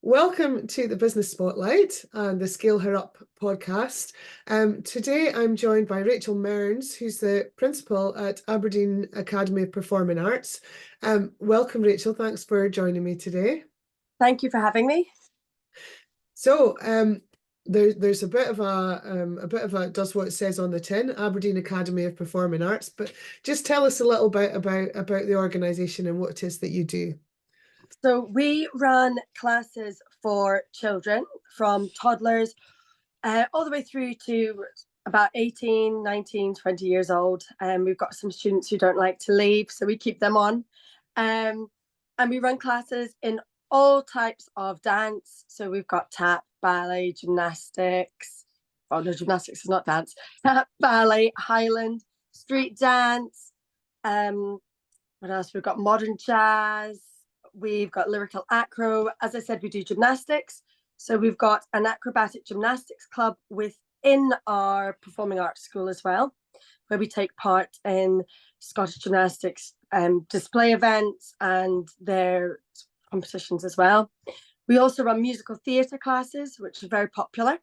Welcome to the Business Spotlight and the Scale Her Up podcast. Today I'm joined by Rachel Mearns, who's the principal at Aberdeen Academy of Performing Arts. Welcome, Rachel. Thanks for joining me today. Thank you for having me. So there's a bit of a does what it says on the tin, Aberdeen Academy of Performing Arts. But just tell us a little bit about the organisation and what it is that you do. So we run classes for children from toddlers all the way through to about 18, 19, 20 years old. And we've got some students who don't like to leave, so we keep them on. And we run classes in all types of dance. So we've got tap, ballet, gymnastics. Oh no, gymnastics is not dance. Tap, ballet, Highland, street dance. What else? We've got modern jazz. We've got lyrical acro. As I said, we do gymnastics. So we've got an acrobatic gymnastics club within our performing arts school as well, where we take part in Scottish gymnastics display events and their competitions as well. We also run musical theatre classes, which is very popular.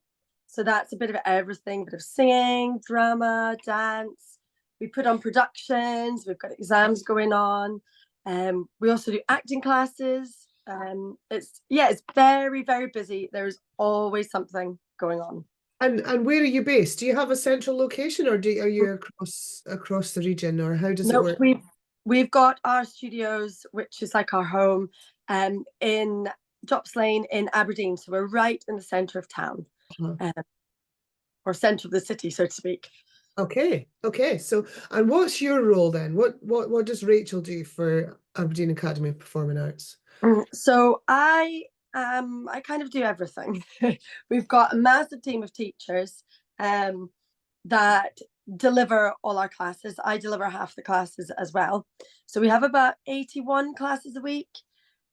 So that's a bit of everything, a bit of singing, drama, dance. We put on productions. We've got exams going on. We also do acting classes. It's very, very busy. There's always something going on. And where are you based? Do you have a central location, or are you across the region, or how does it work? We've got our studios, which is like our home, in Jops Lane in Aberdeen. So we're right in the centre of town, or centre of the city, so to speak. Okay. So, and what's your role then? What does Rachel do for Aberdeen Academy of Performing Arts? So I kind of do everything. We've got a massive team of teachers that deliver all our classes. I deliver half the classes as well. So we have about 81 classes a week.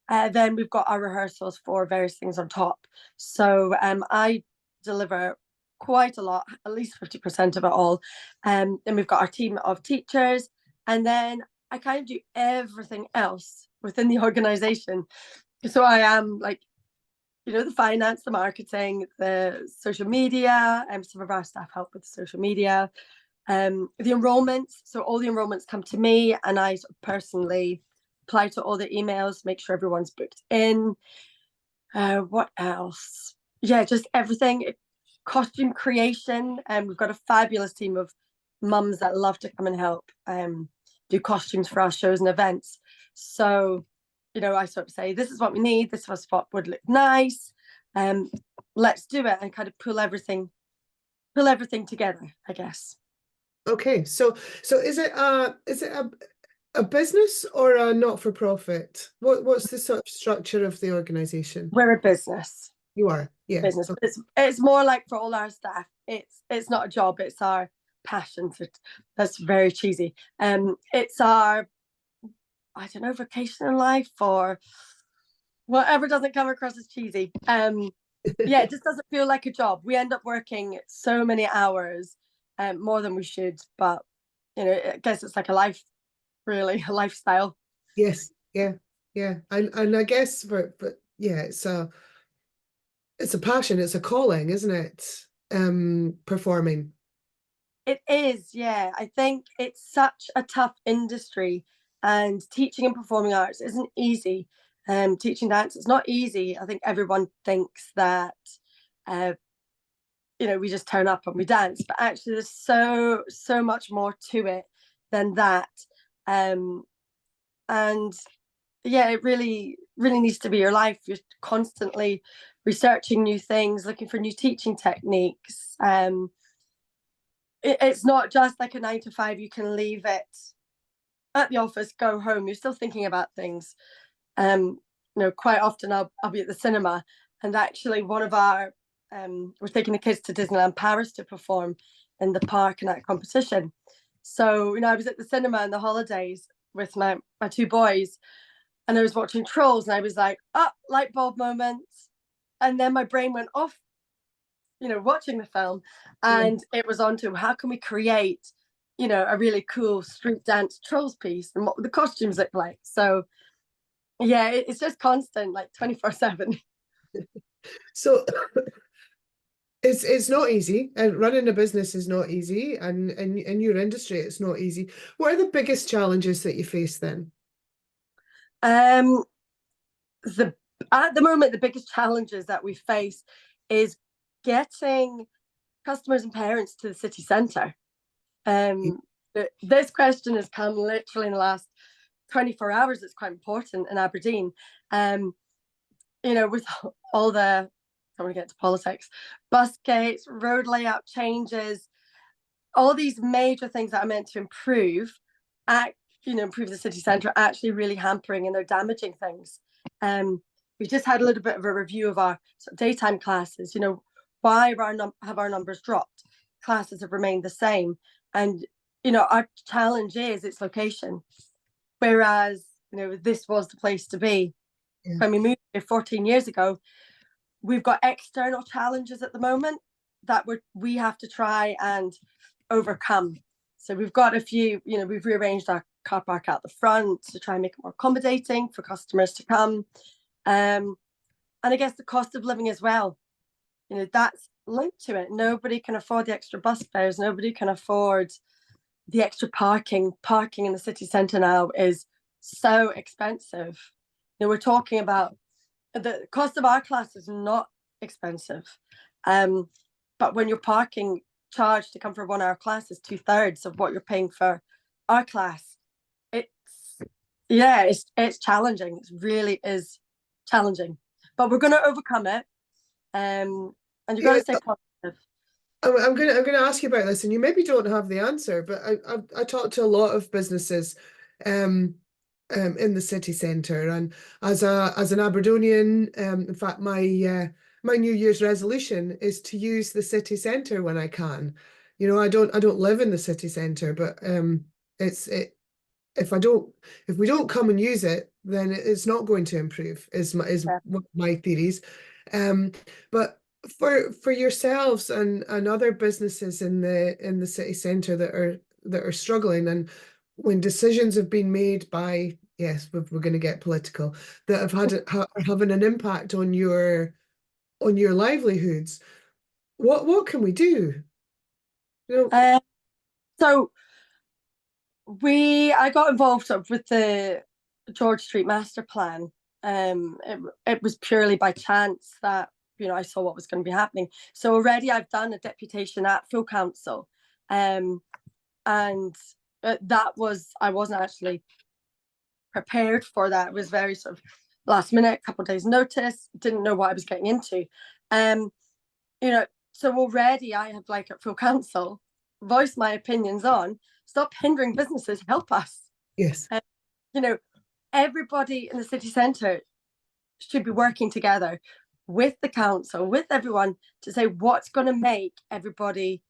Then we've got our rehearsals for various things on top. So I deliver quite a lot, at least 50% of it all. Then we've got our team of teachers, and then I kind of do everything else within the organization. So I am like, the finance, the marketing, the social media, some of our staff help with the social media, the enrollments. So all the enrollments come to me, and I sort of personally reply to all the emails, make sure everyone's booked in. What else? Yeah, just everything. Costume creation, and we've got a fabulous team of mums that love to come and help do costumes for our shows and events. So, I sort of say, this is what we need, this is what would look nice, let's do it, and kind of pull everything together, I guess. Okay, so is it a business or a not-for-profit? What's the sort of structure of the organization? We're a business. You are, yeah. Business. Okay. It's more like, for all our staff, it's not a job, it's our passion. That's very cheesy. It's our, I don't know, vocation in life, or whatever doesn't come across as cheesy. Yeah, it just doesn't feel like a job. We end up working so many hours, more than we should, but I guess it's like a life, really, a lifestyle. Yes, yeah. And I guess, but yeah, it's a passion, it's a calling, isn't it? Performing. It is, yeah. I think it's such a tough industry, and teaching and performing arts isn't easy. Teaching dance is not easy. I think everyone thinks that we just turn up and we dance, but actually there's so much more to it than that. And yeah, it really needs to be your life. You're constantly researching new things, looking for new teaching techniques. It's not just like a 9 to 5. You can leave it at the office, go home, you're still thinking about things. Quite often I'll be at the cinema, and actually one of our we're taking the kids to Disneyland Paris to perform in the park in that competition. So I was at the cinema in the holidays with my two boys, and I was watching Trolls, and I was like, light bulb moments, and then my brain went off, watching the film, and it was on to how can we create a really cool street dance Trolls piece, and what the costumes look like. So yeah, it's just constant, like 24/7. So it's not easy, and running a business is not easy, and in your industry, it's not easy. What are the biggest challenges that you face then? Um, the at the moment, the biggest challenges that we face is getting customers and parents to the city centre. This question has come literally in the last 24 hours. It's quite important in Aberdeen. With all the, I want to get into politics, bus gates, road layout changes, all these major things that are meant to improve, improve the city centre, are actually really hampering and they're damaging things. We just had a little bit of a review of our sort of daytime classes. Why have our numbers dropped? Classes have remained the same, and our challenge is its location. Whereas this was the place to be when we moved here 14 years ago. We've got external challenges at the moment that we have to try and overcome. So we've got a few, we've rearranged our car park out the front to try and make it more accommodating for customers to come. And I guess the cost of living as well, that's linked to it. Nobody can afford the extra bus fares. Nobody can afford the extra parking. Parking in the city centre now is so expensive. We're talking about the cost of our class is not expensive. But when you're parking charge to come for a 1 hour class is 2/3 of what you're paying for our class. It's challenging. It really is challenging, but we're going to overcome it. And you're going to stay positive. I'm gonna ask you about this, and you maybe don't have the answer, but I talk to a lot of businesses, in the city centre, and as an Aberdonian, in fact, my New Year's resolution is to use the city centre when I can. I don't live in the city centre, but if we don't come and use it, then it's not going to improve. Is one of my theories, but for yourselves and other businesses in the city centre that are struggling, and when decisions have been made by, yes, we're going to get political, that are having an impact on your livelihoods, what can we do? So I got involved with the George Street master plan. It was purely by chance that I saw what was going to be happening. So already I've done a deputation at full council, and I wasn't actually prepared for that. It was very sort of last minute, a couple of days notice, didn't know what I was getting into. So already I have, like, at full council, voiced my opinions on stop hindering businesses, help us. Yes. Everybody in the city centre should be working together with the council, with everyone, to say what's going to make everybody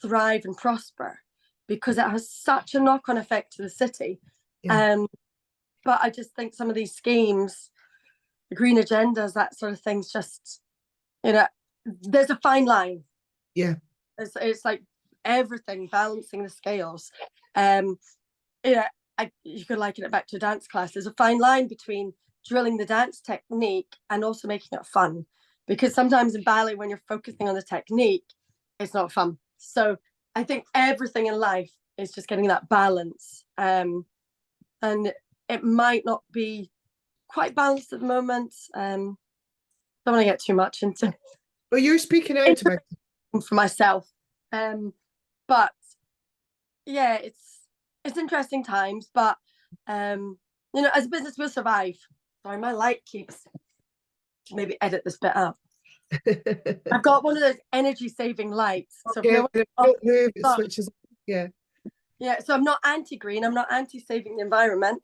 thrive and prosper, because it has such a knock-on effect to the city. But I just think some of these schemes, the green agendas, that sort of things, just there's a fine line. It's like everything, balancing the scales. You could liken it back to a dance class. There's a fine line between drilling the dance technique and also making it fun, because sometimes in ballet, when you're focusing on the technique, it's not fun. So I think everything in life is just getting that balance, and it might not be quite balanced at the moment. Don't want to get too much into. Well, you're speaking out about for myself, but yeah, it's interesting times. But as a business, we'll survive. Sorry, my light keeps. Maybe edit this bit out. I've got one of those energy saving lights. So don't move, it switches. Yeah. So I'm not anti-green. I'm not anti-saving the environment.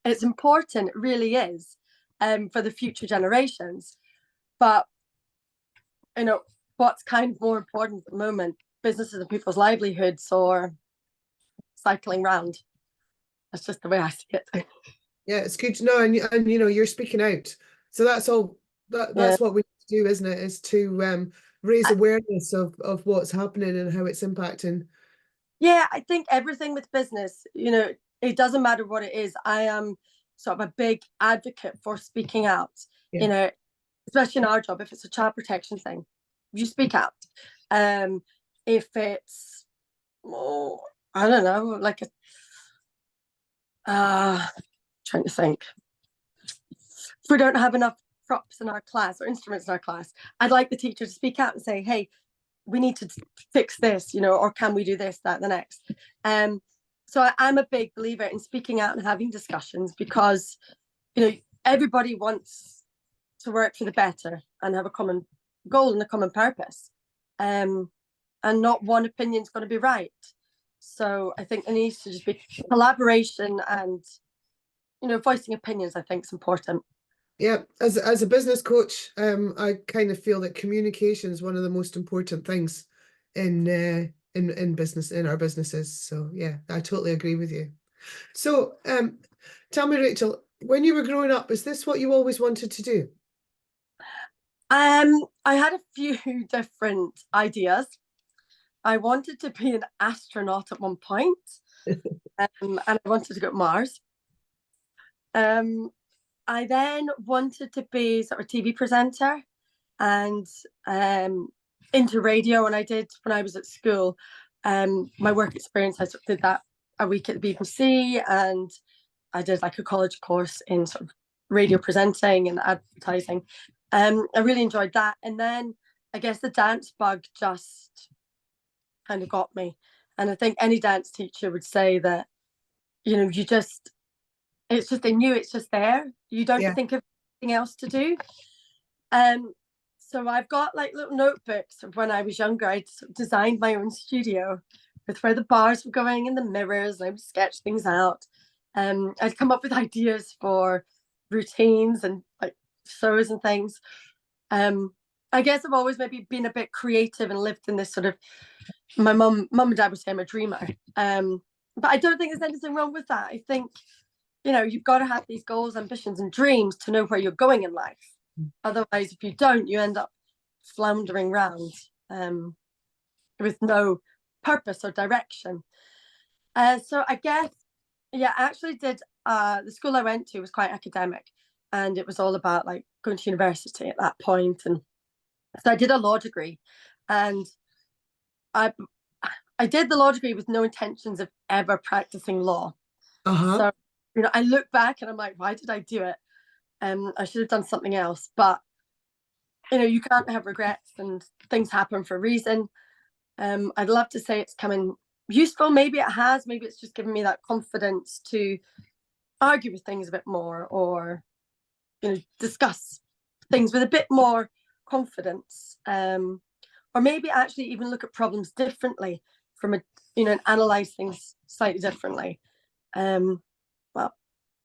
It's important. It really is, for the future generations. But what's kind of more important at the moment? Businesses and people's livelihoods, or cycling round. That's just the way I see it. Yeah, it's good to know, and you're speaking out. So that's all. That's what we need to do, isn't it? Is to raise awareness of what's happening and how it's impacting. Yeah, I think everything with business, it doesn't matter what it is. I am sort of a big advocate for speaking out. especially in our job, if it's a child protection thing, you speak out. If it's, oh, I don't know, like trying to think. If we don't have enough props in our class or instruments in our class, I'd like the teacher to speak out and say, hey, we need to fix this, or can we do this, that, the next. So I'm a big believer in speaking out and having discussions, because everybody wants to work for the better and have a common goal and a common purpose, and not one opinion is going to be right. So I think there needs to just be collaboration and voicing opinions. I think is important. Yeah, as a business coach, I kind of feel that communication is one of the most important things in business, in our businesses. So yeah, I totally agree with you. So tell me, Rachel, when you were growing up, is this what you always wanted to do? I had a few different ideas. I wanted to be an astronaut at one point, and I wanted to go to Mars. I then wanted to be sort of a TV presenter and into radio. And I did when I was at school. My work experience, I sort of did that a week at the BBC, and I did like a college course in sort of radio presenting and advertising. I really enjoyed that. And then I guess the dance bug just kind of got me. And I think any dance teacher would say that, it's just, they knew it's just there. You don't think of anything else to do. So I've got like little notebooks of when I was younger. I designed my own studio with where the bars were going and the mirrors, and I would sketch things out. I'd come up with ideas for routines and like shows and things. I guess I've always maybe been a bit creative and lived in this sort of, my mum and dad would say I'm a dreamer. But I don't think there's anything wrong with that. I think, you've got to have these goals, ambitions, and dreams to know where you're going in life. Otherwise, if you don't, you end up floundering around with no purpose or direction. So I guess, I actually did, the school I went to was quite academic, and it was all about like going to university at that point. And so I did a law degree, and I did the law degree with no intentions of ever practicing law. So, I look back and I'm like, why did I do it? I should have done something else. But, you can't have regrets, and things happen for a reason. I'd love to say it's coming useful. Maybe it has. Maybe it's just given me that confidence to argue with things a bit more, or, discuss things with a bit more confidence. Or maybe actually even look at problems differently from and analyze things slightly differently. Well,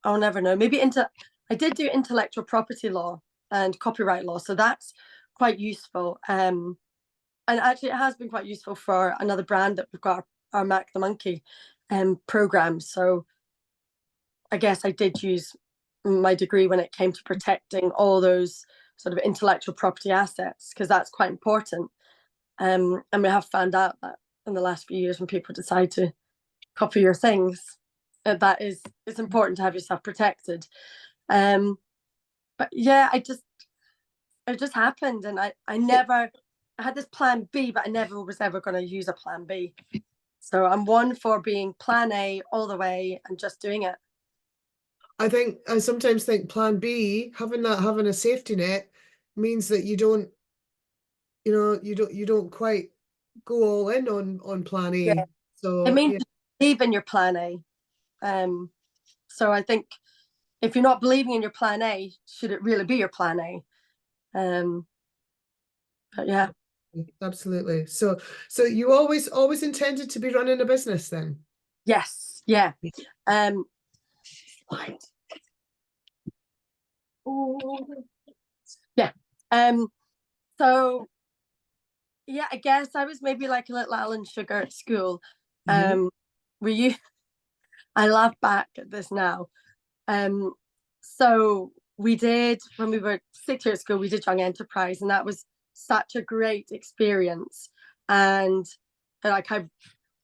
I'll never know. Maybe I did do intellectual property law and copyright law, so that's quite useful. And actually, it has been quite useful for another brand that we've got, our Mac the Monkey program. So I guess I did use my degree when it came to protecting all those sort of intellectual property assets, because that's quite important. And we have found out that in the last few years, when people decide to copy your things, that it's important to have yourself protected. But yeah, it just happened, and I had this plan B, but I never was ever going to use a plan B. So I'm one for being plan A all the way and just doing it. I sometimes think plan B, having a safety net, means that you don't quite go all in on plan A. Yeah. So it means believe in your plan A. So I think if you're not believing in your plan A, should it really be your plan A? But yeah, absolutely. So you always intended to be running a business then? yes, yeah. Yeah. So yeah, I guess I was maybe like a little Alan Sugar at school. I laugh back at this now. So we did, when we were 6 years at school, we did Young Enterprise, and that was such a great experience. And like I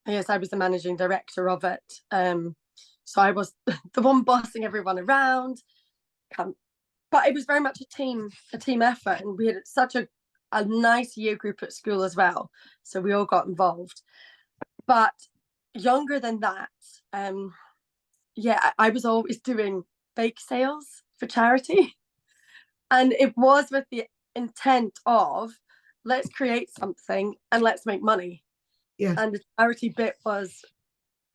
was the managing director of it. So I was the one bossing everyone around, but it was very much a team effort, and we had such a nice year group at school as well, so we all got involved. But younger than that, I was always doing bake sales for charity, and it was with the intent of, let's create something and let's make money. Yeah. And the charity bit was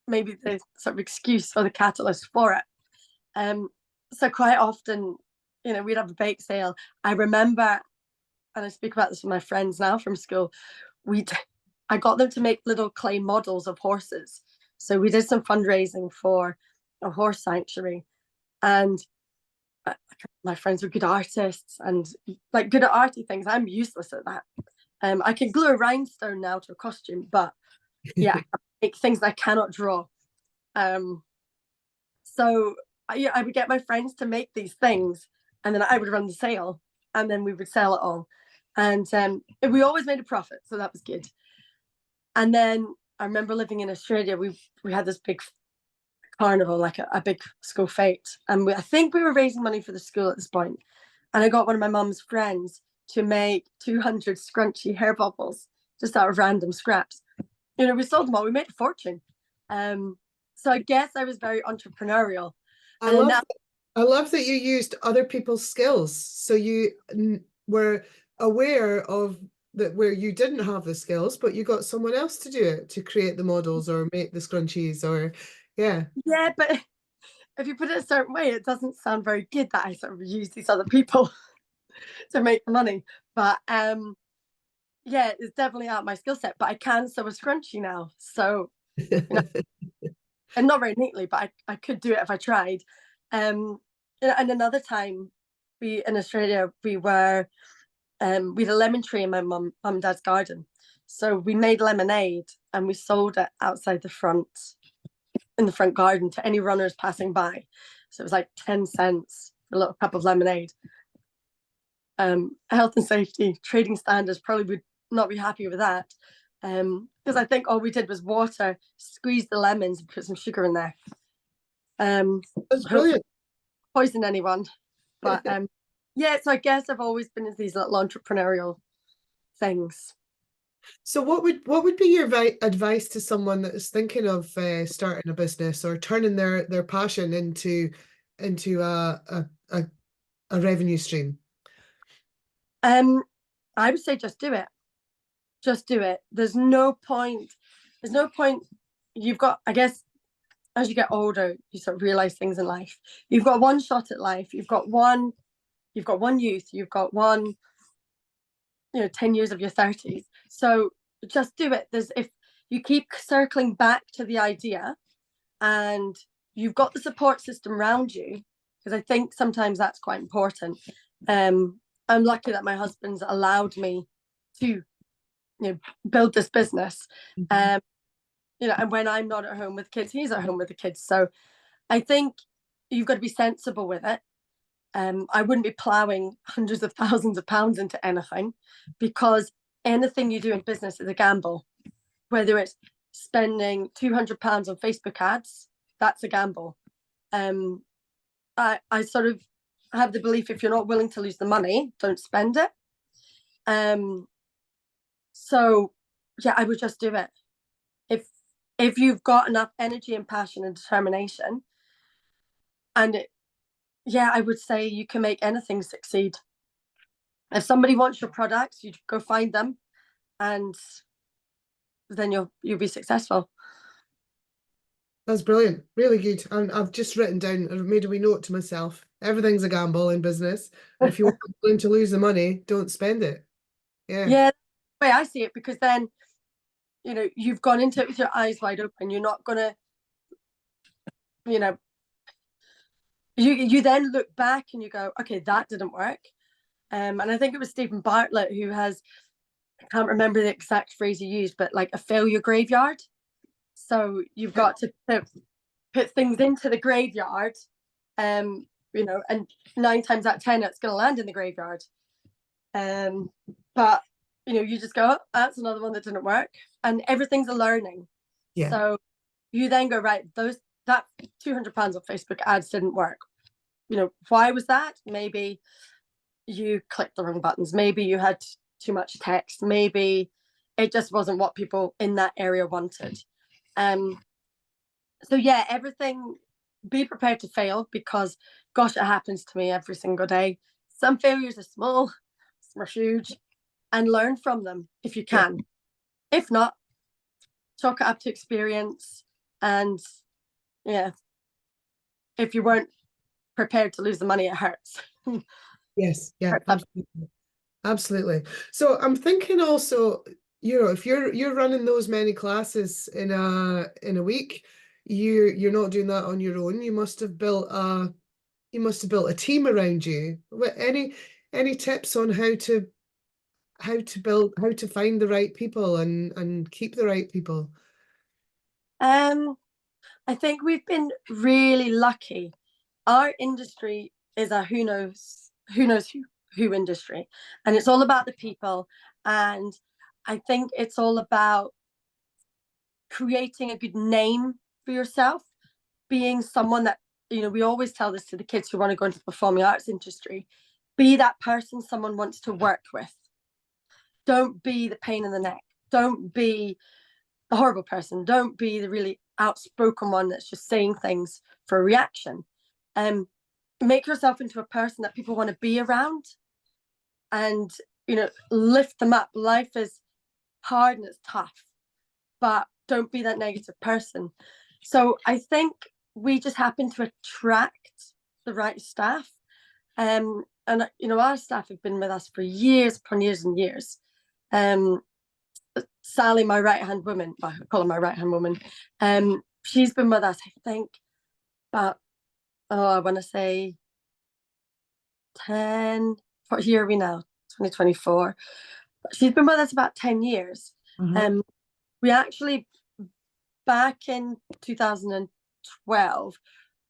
maybe the sort of excuse or the catalyst for it. So quite often, we'd have a bake sale. I remember, and I speak about this with my friends now from school, I got them to make little clay models of horses. So we did some fundraising for a horse sanctuary, and my friends were good artists and like good at arty things. I'm useless at that. I can glue a rhinestone now to a costume, but yeah, I make things I cannot draw. So I would get my friends to make these things, and then I would run the sale, and then we would sell it all. And we always made a profit, so that was good. And then I remember living in Australia, we had this big carnival, like a big school fete. And I think we were raising money for the school at this point. And I got one of my mum's friends to make 200 scrunchy hair bubbles just out of random scraps. We sold them all. We made a fortune. So I guess I was very entrepreneurial. I love that you used other people's skills. So you were aware of that where you didn't have the skills, but you got someone else to do it, to create the models or make the scrunchies or yeah, but if you put it a certain way, it doesn't sound very good that I sort of use these other people to make the money. But it's definitely out my skill set. But I can sew a scrunchie now, so and not very neatly, but I could do it if I tried. And another time, in Australia, we had a lemon tree in my mum and dad's garden, so we made lemonade and we sold it outside in the front garden to any runners passing by. So it was like 10 cents for a little cup of lemonade. Health and safety trading standards probably would not be happy with that, because I think all we did was water, squeeze the lemons and put some sugar in there. That's brilliant. Poison anyone, but so I guess I've always been into these little entrepreneurial things. So what would be your advice to someone that is thinking of starting a business or turning their passion into a revenue stream? I would say just do it. Just do it. There's no point. You've got, I guess, as you get older, you sort of realize things in life. You've got one shot at life. You've got one youth. You've got one, 10 years of your 30s. So just do it. If you keep circling back to the idea and you've got the support system around you, because I think sometimes that's quite important. I'm lucky that my husband's allowed me to build this business. And when I'm not at home with kids, he's at home with the kids. So I think you've got to be sensible with it. I wouldn't be ploughing hundreds of thousands of pounds into anything, because anything you do in business is a gamble. Whether it's spending £200 on Facebook ads, that's a gamble. I sort of have the belief, if you're not willing to lose the money, don't spend it. So I would just do it. If you've got enough energy and passion and determination, and I would say you can make anything succeed. If somebody wants your products, you go find them, and then you'll be successful. That's brilliant. Really good. And I've just written down, I've made a wee note to myself. Everything's a gamble in business. And if you're willing to lose the money, don't spend it. Yeah. Yeah, the way I see it, because then, you've gone into it with your eyes wide open. You're not going to, you then look back and you go, okay, that didn't work. And I think it was Stephen Bartlett who has, I can't remember the exact phrase he used, but like a failure graveyard. So you've got to put things into the graveyard, and 9 times out of 10, it's going to land in the graveyard. But, you just go, oh, that's another one that didn't work. And everything's a learning. Yeah. So you then go, right, that £200 on Facebook ads didn't work. why was that? Maybe you clicked the wrong buttons. Maybe you had too much text. Maybe it just wasn't what people in that area wanted. So yeah, everything, be prepared to fail, because gosh, it happens to me every single day. Some failures are small, some are huge, and learn from them if you can. If not, chalk it up to experience. And yeah, if you weren't prepared to lose the money, it hurts. Yes, yeah, absolutely. Absolutely. So I'm thinking also, if you're running those many classes in a week, you're not doing that on your own. You must have built a team around you. Any tips on how to find the right people and keep the right people? I think we've been really lucky. Our industry is a who knows who industry, and it's all about the people. And I think it's all about creating a good name for yourself, being someone that, we always tell this to the kids who want to go into the performing arts industry: be that person someone wants to work with. Don't be the pain in the neck. Don't be the horrible person. Don't be the really outspoken one that's just saying things for a reaction. Make yourself into a person that people want to be around, and lift them up. Life is hard and it's tough, but don't be that negative person. So I think we just happen to attract the right staff. And our staff have been with us for years upon years and years. Sally, my right-hand woman, I call her my right-hand woman, she's been with us, I think, about, I want to say 10, what year are we now? 2024. She's been with us about 10 years. We actually, back in 2012,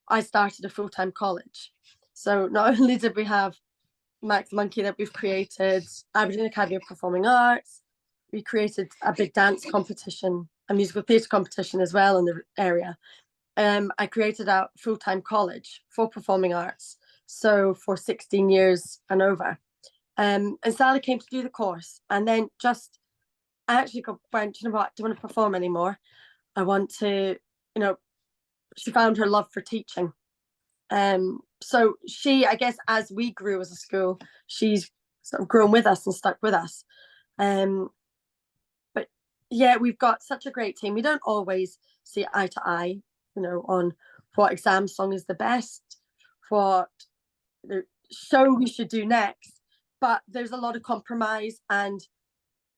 I started a full-time college. So not only did we have Max Monkey that we've created, Aberdeen Academy of Performing Arts, we created a big dance competition, a musical theatre competition as well in the area. I created a full-time college for performing arts, so for 16 years and over. And Sally came to do the course, and then I actually went, you know what, I don't want to perform anymore. I want to, she found her love for teaching. So she, I guess, as we grew as a school, she's sort of grown with us and stuck with us. But yeah, we've got such a great team. We don't always see eye to eye, on what exam song is the best, what the show we should do next. But there's a lot of compromise, and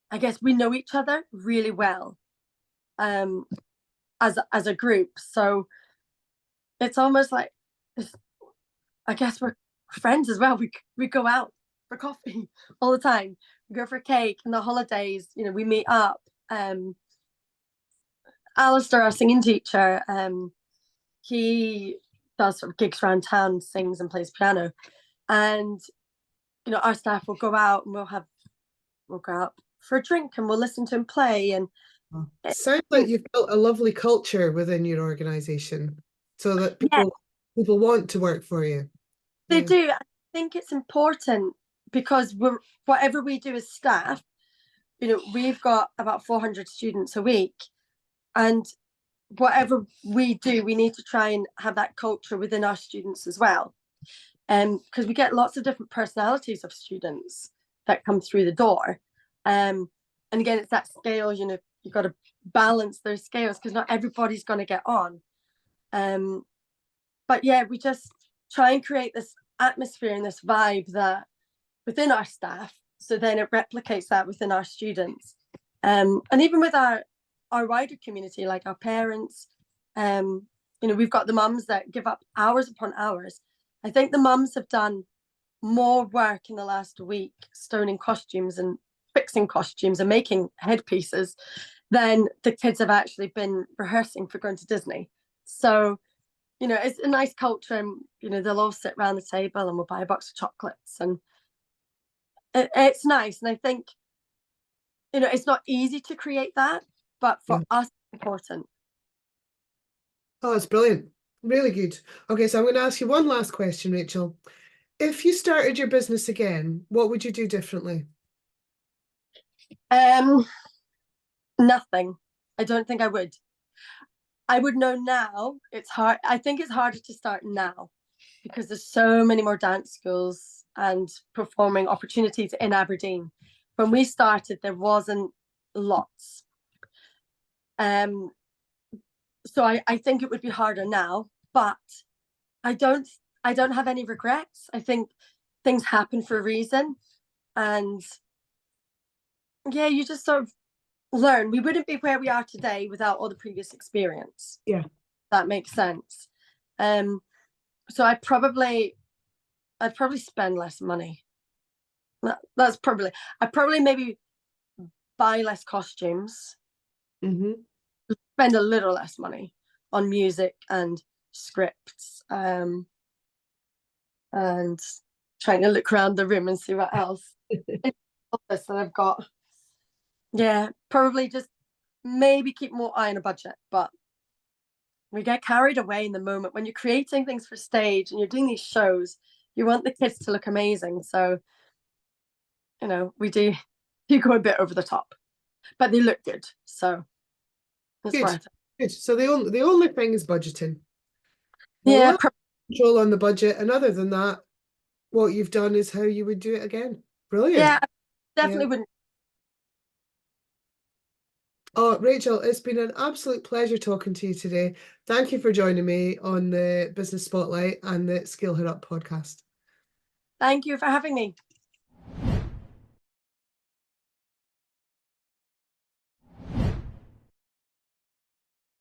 I guess we know each other really well, as a group. So it's almost like, I guess we're friends as well. We go out for coffee all the time. We go for cake in the holidays. We meet up. Alistair, our singing teacher, he does sort of gigs around town, sings and plays piano. And our staff will go out and we'll go out for a drink and we'll listen to him play. And it sounds like you've built a lovely culture within your organization, so that people want to work for you. They do. I think it's important, because whatever we do as staff, we've got about 400 students a week, and whatever we do, we need to try and have that culture within our students as well. Because we get lots of different personalities of students that come through the door. And again, it's that scale, you've got to balance those scales, because not everybody's going to get on. But yeah, we just try and create this atmosphere and this vibe that within our staff, so then it replicates that within our students. And even with our wider community, like our parents, we've got the mums that give up hours upon hours. I think the mums have done more work in the last week stoning costumes and fixing costumes and making headpieces than the kids have actually been rehearsing for going to Disney. So, it's a nice culture, and, they'll all sit around the table and we'll buy a box of chocolates, and it's nice. And I think, it's not easy to create that, but for us, it's important. Oh, it's brilliant. Really good. Okay, so I'm going to ask you one last question, Rachel. If you started your business again, what would you do differently? Nothing. I don't think I would. I would know now. It's hard. I think it's harder to start now because there's so many more dance schools and performing opportunities in Aberdeen. When we started, there wasn't lots. So I think it would be harder now, but I don't have any regrets. I think things happen for a reason. And yeah, you just sort of learn. We wouldn't be where we are today without all the previous experience. Yeah. That makes sense. So I'd probably spend less money. That's probably I'd probably maybe buy less costumes, spend a little less money on music and scripts, and trying to look around the room and see what else that I've got. Yeah, probably just maybe keep more eye on a budget, but we get carried away in the moment when you're creating things for stage and you're doing these shows. You want the kids to look amazing, so we do go a bit over the top, but they look good, so it's Good. worth it. Good. So the only thing is budgeting. Yeah, Control on the budget, and other than that, what you've done is how you would do it again. Brilliant. Yeah, definitely wouldn't. Oh, Rachel, it's been an absolute pleasure talking to you today. Thank you for joining me on the Business Spotlight and the Scale Her Up podcast. Thank you for having me.